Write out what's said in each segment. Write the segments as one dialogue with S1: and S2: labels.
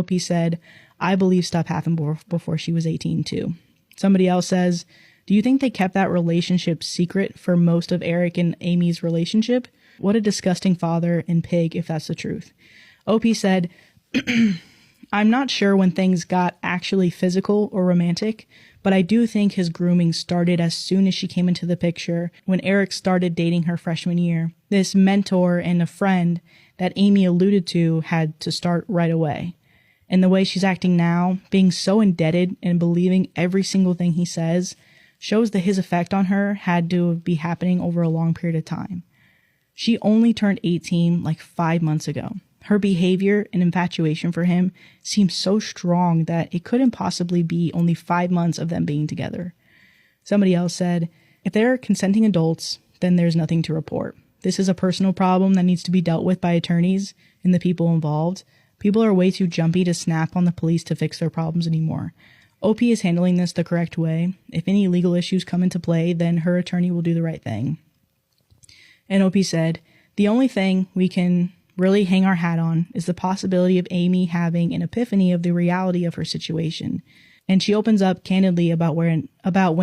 S1: OP said, I believe stuff happened before she was 18 too. Somebody else says, do you think they kept that relationship secret for most of Eric and Amy's relationship? What a disgusting father and pig if that's the truth. OP said, I'm not sure when things got actually physical or romantic, but I do think his grooming started as soon as she came into the picture when Eric started dating her freshman year. This mentor and a friend that Amy alluded to had to start right away. And the way she's acting now, being so indebted and believing every single thing he says, shows that his effect on her had to be happening over a long period of time. She only turned 18 like 5 months ago. Her behavior and infatuation for him seems so strong that it couldn't possibly be only 5 months of them being together. Somebody else said, if they're consenting adults, then there's nothing to report. This is a personal problem that needs to be dealt with by attorneys and the people involved. People are way too jumpy to snap on the police to fix their problems anymore. OP is handling this the correct way. If any legal issues come into play, then her attorney will do the right thing. And OP said, the only thing we can really hang our hat on is the possibility of Amy having an epiphany of the reality of her situation. And she opens up candidly about when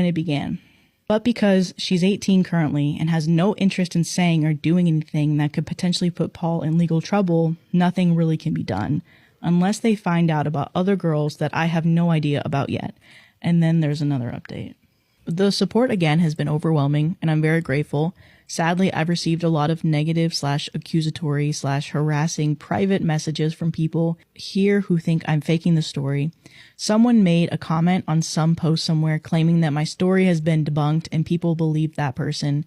S1: it began. But because she's 18 currently and has no interest in saying or doing anything that could potentially put Paul in legal trouble, nothing really can be done, unless they find out about other girls that I have no idea about yet. And then there's another update. The support again has been overwhelming, and I'm very grateful. Sadly, I've received a lot of negative / accusatory / harassing private messages from people here who think I'm faking the story. Someone made a comment on some post somewhere claiming that my story has been debunked and people believe that person.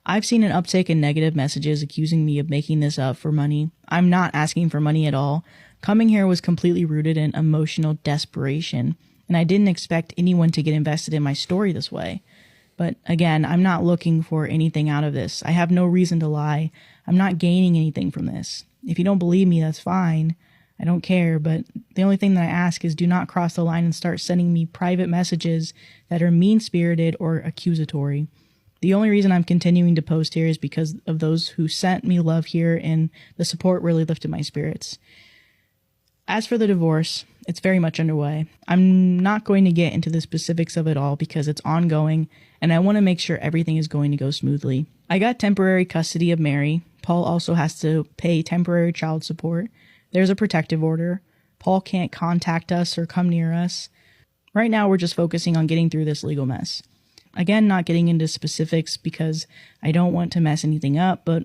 S1: I've seen an uptick in negative messages accusing me of making this up for money. I'm not asking for money at all. Coming here was completely rooted in emotional desperation, and I didn't expect anyone to get invested in my story this way. But again, I'm not looking for anything out of this. I have no reason to lie. I'm not gaining anything from this. If you don't believe me, that's fine. I don't care, but the only thing that I ask is do not cross the line and start sending me private messages that are mean-spirited or accusatory. The only reason I'm continuing to post here is because of those who sent me love here, and the support really lifted my spirits. As for the divorce, it's very much underway. I'm not going to get into the specifics of it all because it's ongoing, and I want to make sure everything is going to go smoothly. I got temporary custody of Mary. Paul also has to pay temporary child support. There's a protective order. Paul can't contact us or come near us. Right now, we're just focusing on getting through this legal mess. Again, not getting into specifics because I don't want to mess anything up, but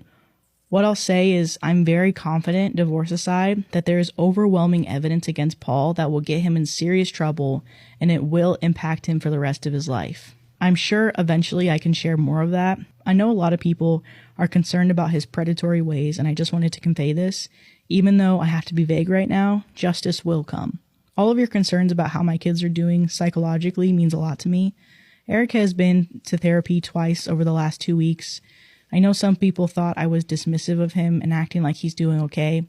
S1: what I'll say is I'm very confident, divorce aside, that there is overwhelming evidence against Paul that will get him in serious trouble, and it will impact him for the rest of his life. I'm sure eventually I can share more of that. I know a lot of people are concerned about his predatory ways, and I just wanted to convey this. Even though I have to be vague right now, justice will come. All of your concerns about how my kids are doing psychologically means a lot to me. Eric has been to therapy twice over the last 2 weeks. I know some people thought I was dismissive of him and acting like he's doing okay.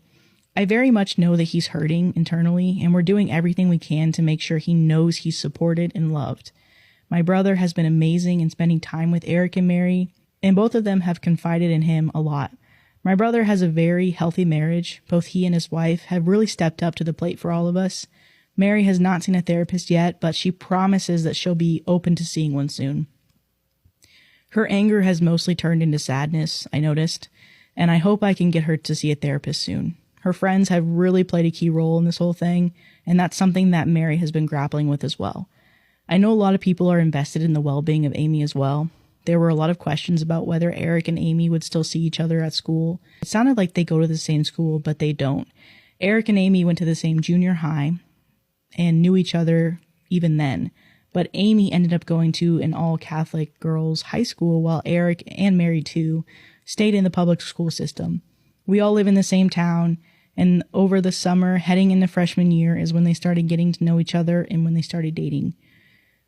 S1: I very much know that he's hurting internally, and we're doing everything we can to make sure he knows he's supported and loved. My brother has been amazing in spending time with Eric and Mary, and both of them have confided in him a lot. My brother has a very healthy marriage. Both he and his wife have really stepped up to the plate for all of us. Mary has not seen a therapist yet, but she promises that she'll be open to seeing one soon. Her anger has mostly turned into sadness, I noticed, and I hope I can get her to see a therapist soon. Her friends have really played a key role in this whole thing, and that's something that Mary has been grappling with as well. I know a lot of people are invested in the well-being of Amy as well. There were a lot of questions about whether Eric and Amy would still see each other at school. It sounded like they go to the same school, but they don't. Eric and Amy went to the same junior high and knew each other even then. But Amy ended up going to an all-Catholic girls' high school while Eric, and Mary too, stayed in the public school system. We all live in the same town, and over the summer, heading into freshman year, is when they started getting to know each other and when they started dating.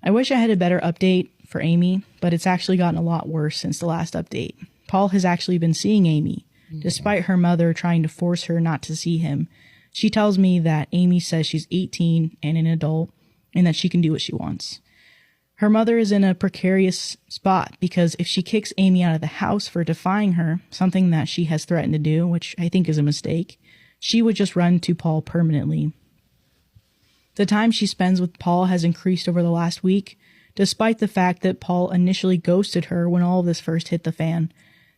S1: I wish I had a better update for Amy, but it's actually gotten a lot worse since the last update. Paul has actually been seeing Amy, despite her mother trying to force her not to see him. She tells me that Amy says she's 18 and an adult, and that she can do what she wants. Her mother is in a precarious spot because if she kicks Amy out of the house for defying her, something that she has threatened to do, which I think is a mistake, she would just run to Paul permanently. The time she spends with Paul has increased over the last week, despite the fact that Paul initially ghosted her when all of this first hit the fan.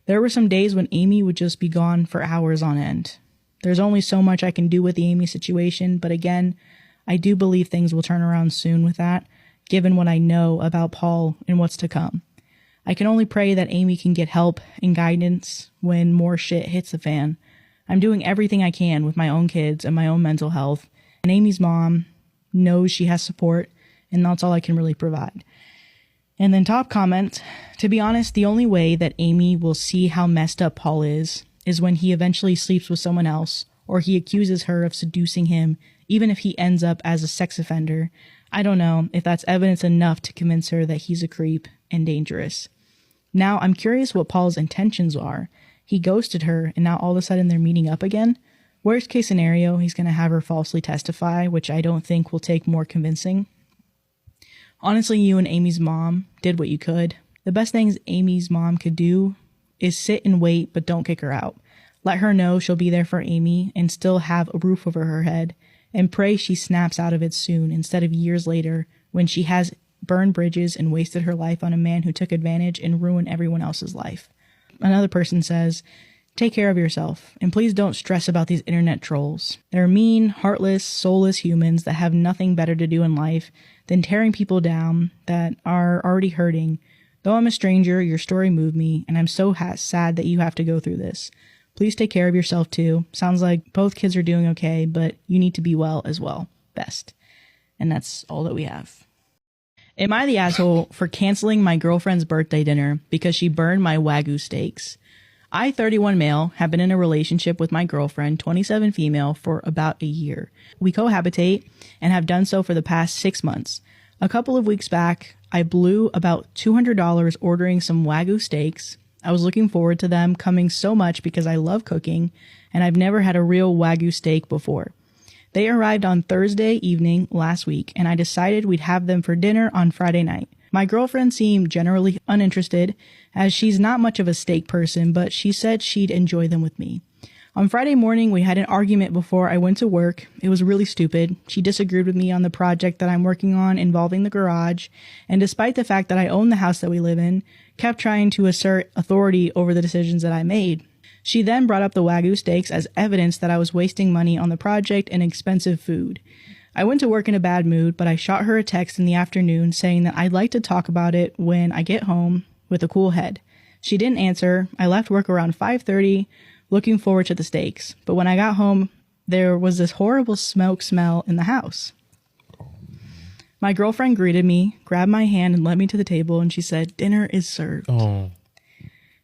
S1: There were some days when Amy would just be gone for hours on end. There's only so much I can do with the Amy situation, but again, I do believe things will turn around soon with that, given what I know about Paul and what's to come. I can only pray that Amy can get help and guidance when more shit hits the fan. I'm doing everything I can with my own kids and my own mental health, and Amy's mom knows she has support, and that's all I can really provide. And then top comment, to be honest, the only way that Amy will see how messed up Paul is when he eventually sleeps with someone else, or he accuses her of seducing him, even if he ends up as a sex offender. I don't know if that's evidence enough to convince her that he's a creep and dangerous. Now, I'm curious what Paul's intentions are. He ghosted her, and now all of a sudden they're meeting up again? Worst case scenario, he's going to have her falsely testify, which I don't think will take more convincing. Honestly, you and Amy's mom did what you could. The best things Amy's mom could do is sit and wait, but don't kick her out. Let her know she'll be there for Amy and still have a roof over her head, and pray she snaps out of it soon instead of years later when she has burned bridges and wasted her life on a man who took advantage and ruined everyone else's life. Another person says, take care of yourself, and please don't stress about these internet trolls. They're mean, heartless, soulless humans that have nothing better to do in life than tearing people down that are already hurting. Though I'm a stranger, your story moved me, and I'm so sad that you have to go through this. Please take care of yourself too. Sounds like both kids are doing okay, but you need to be well as well. Best. And that's all that we have. Am I the asshole for canceling my girlfriend's birthday dinner because she burned my Wagyu steaks? I, 31 male, have been in a relationship with my girlfriend, 27 female, for about a year. We cohabitate and have done so for the past 6 months. A couple of weeks back, I blew about $200 ordering some Wagyu steaks. I was looking forward to them coming so much because I love cooking, and I've never had a real Wagyu steak before. They arrived on Thursday evening last week, and I decided we'd have them for dinner on Friday night. My girlfriend seemed generally uninterested, as she's not much of a steak person, but she said she'd enjoy them with me. On Friday morning, we had an argument before I went to work. It was really stupid. She disagreed with me on the project that I'm working on involving the garage, and despite the fact that I own the house that we live in, kept trying to assert authority over the decisions that I made. She then brought up the Wagyu steaks as evidence that I was wasting money on the project and expensive food. I went to work in a bad mood, but I shot her a text in the afternoon saying that I'd like to talk about it when I get home with a cool head. She didn't answer. I left work around 5:30, looking forward to the steaks. But when I got home, there was this horrible smoke smell in the house. My girlfriend greeted me, grabbed my hand, and led me to the table, and she said, "Dinner is served."
S2: Oh.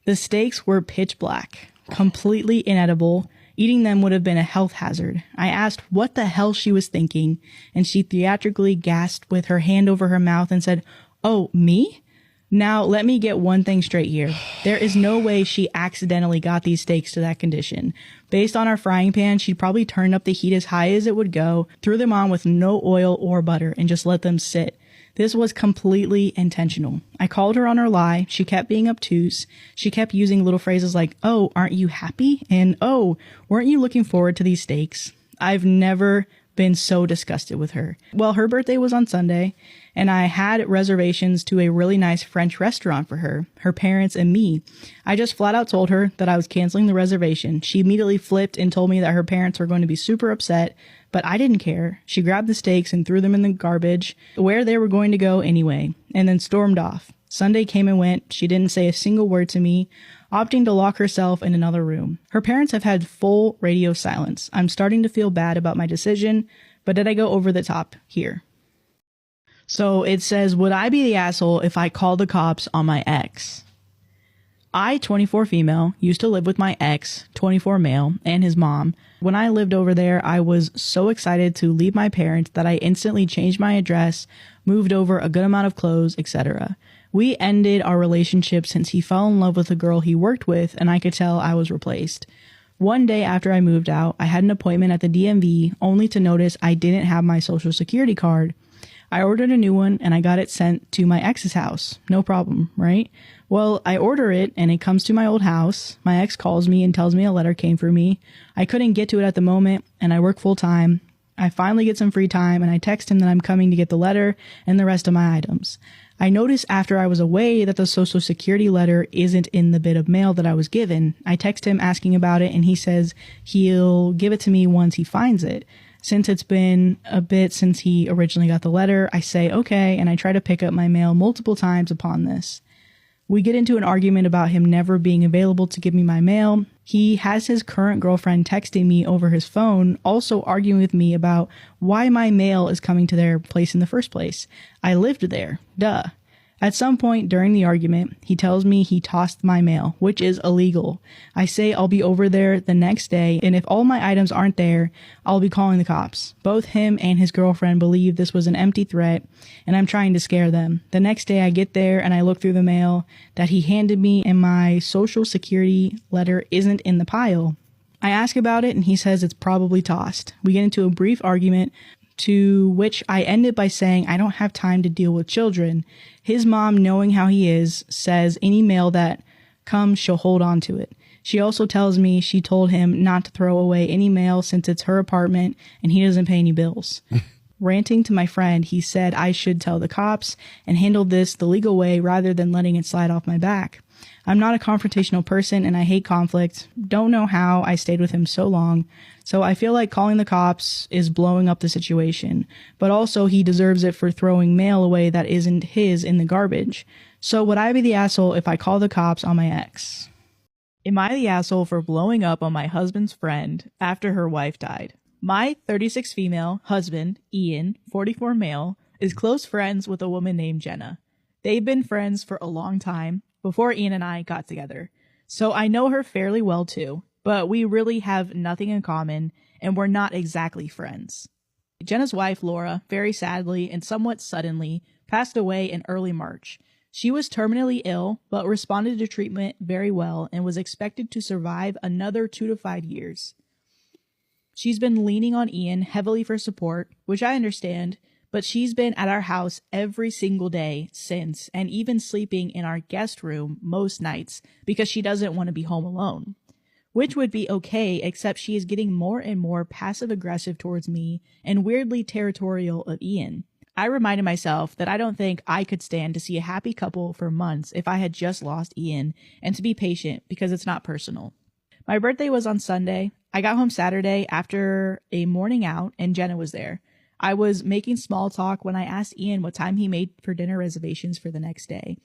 S1: The steaks were pitch black, completely inedible. Eating them would have been a health hazard. I asked what the hell she was thinking, and she theatrically gasped with her hand over her mouth and said, "Oh, me?" Now, let me get one thing straight here. There is no way she accidentally got these steaks to that condition. Based on our frying pan, she'd probably turned up the heat as high as it would go, threw them on with no oil or butter, and just let them sit. This was completely intentional. I called her on her lie. She kept being obtuse. She kept using little phrases like, "Oh, aren't you happy?" And, "Oh, weren't you looking forward to these steaks?" I've never been so disgusted with her. Well, her birthday was on Sunday, and I had reservations to a really nice French restaurant for her, her parents, and me. I just flat out told her that I was canceling the reservation. She immediately flipped and told me that her parents were going to be super upset, but I didn't care. She grabbed the steaks and threw them in the garbage, where they were going to go anyway, and then stormed off. Sunday came and went. She didn't say a single word to me, opting to lock herself in another room. Her parents have had full radio silence. I'm starting to feel bad about my decision, but did I go over the top here? So it says, would I be the asshole if I called the cops on my ex? I, 24 female, used to live with my ex, 24 male, and his mom. When I lived over there, I was so excited to leave my parents that I instantly changed my address, moved over a good amount of clothes, etc. We ended our relationship since he fell in love with a girl he worked with, and I could tell I was replaced. One day after I moved out, I had an appointment at the DMV, only to notice I didn't have my social security card. I ordered a new one, and I got it sent to my ex's house. No problem, right? Well, I order it, and it comes to my old house. My ex calls me and tells me a letter came for me. I couldn't get to it at the moment, and I work full time. I finally get some free time and I text him that I'm coming to get the letter and the rest of my items. I noticed after I was away that the Social Security letter isn't in the bit of mail that I was given. I text him asking about it and he says he'll give it to me once he finds it. Since it's been a bit since he originally got the letter, I say okay and I try to pick up my mail multiple times upon this. We get into an argument about him never being available to give me my mail. He has his current girlfriend texting me over his phone, also arguing with me about why my mail is coming to their place in the first place. I lived there. Duh. At some point during the argument, he tells me he tossed my mail, which is illegal. I say I'll be over there the next day, and if all my items aren't there, I'll be calling the cops. Both him and his girlfriend believe this was an empty threat, and I'm trying to scare them. The next day I get there and I look through the mail that he handed me, and my Social Security letter isn't in the pile. I ask about it and he says it's probably tossed. We get into a brief argument, to which I ended by saying I don't have time to deal with children. His mom, knowing how he is, says any mail that comes, she'll hold on to it. She also tells me she told him not to throw away any mail since it's her apartment and he doesn't pay any bills. Ranting to my friend, he said I should tell the cops and handle this the legal way rather than letting it slide off my back. I'm not a confrontational person and I hate conflict. Don't know how I stayed with him so long. So I feel like calling the cops is blowing up the situation. But also he deserves it for throwing mail away that isn't his in the garbage. So would I be the asshole if I call the cops on my ex? Am I the asshole for blowing up on my husband's friend after her wife died? My 36 female husband, Ian, 44 male, is close friends with a woman named Jenna. They've been friends for a long time, before Ian and I got together. So I know her fairly well too, but we really have nothing in common and we're not exactly friends. Jenna's wife, Laura, very sadly and somewhat suddenly, passed away in early March. She was terminally ill, but responded to treatment very well and was expected to survive another 2 to 5 years. She's been leaning on Ian heavily for support, which I understand, but she's been at our house every single day since, and even sleeping in our guest room most nights because she doesn't want to be home alone. Which would be okay, except she is getting more and more passive-aggressive towards me and weirdly territorial of Ian. I reminded myself that I don't think I could stand to see a happy couple for months if I had just lost Ian, and to be patient because it's not personal. My birthday was on Sunday. I got home Saturday after a morning out and Jenna was there. I was making small talk when I asked Ian what time he made for dinner reservations for the next day.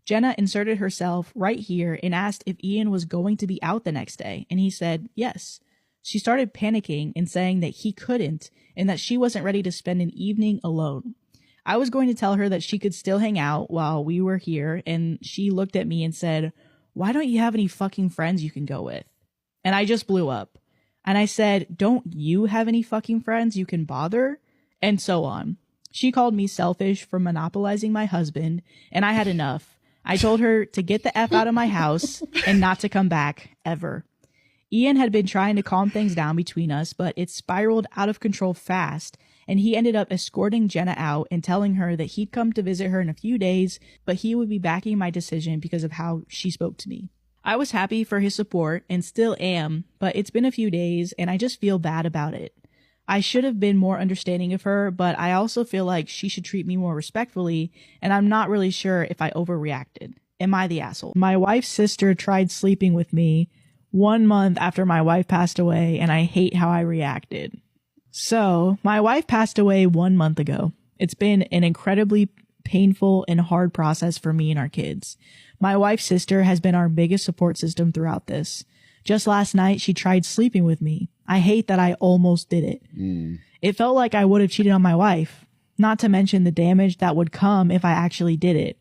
S1: Jenna inserted herself right here and asked if Ian was going to be out the next day, and he said yes. She started panicking and saying that he couldn't and that she wasn't ready to spend an evening alone. I was going to tell her that she could still hang out while we were here, and she looked at me and said, "Why don't you have any fucking friends you can go with?" And I just blew up. And I said, "Don't you have any fucking friends you can bother?" And so on. She called me selfish for monopolizing my husband, and I had enough. I told her to get the F out of my house and not to come back, ever. Ian had been trying to calm things down between us, but it spiraled out of control fast, and he ended up escorting Jenna out and telling her that he'd come to visit her in a few days, but he would be backing my decision because of how she spoke to me. I was happy for his support, and still am, but it's been a few days, and I just feel bad about it. I should have been more understanding of her, but I also feel like she should treat me more respectfully, and I'm not really sure if I overreacted. Am I the asshole? My wife's sister tried sleeping with me 1 month after my wife passed away, and I hate how I reacted. So, my wife passed away 1 month ago. It's been an incredibly painful and hard process for me and our kids. My wife's sister has been our biggest support system throughout this. Just last night, she tried sleeping with me. I hate that I almost did it. It felt like I would have cheated on my wife, not to mention the damage that would come if I actually did it.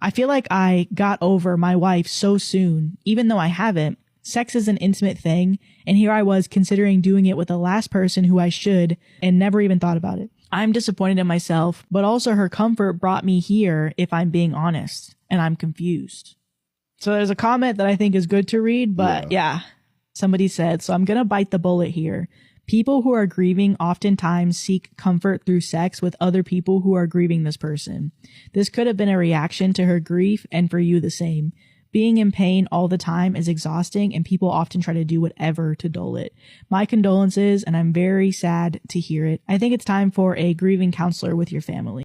S1: I feel like I got over my wife so soon, even though I haven't. Sex is an intimate thing, and here I was considering doing it with the last person who I should and never even thought about it. I'm disappointed in myself, but also her comfort brought me here, if I'm being honest, and I'm confused. So there's a comment that I think is good to read, but yeah, somebody said, so I'm going to bite the bullet here. People who are grieving oftentimes seek comfort through sex with other people who are grieving this person. This could have been a reaction to her grief, and for you the same. Being in pain all the time is exhausting, and people often try to do whatever to dull it. My condolences, and I'm very sad to hear it. I think it's time for a grieving counselor with your family.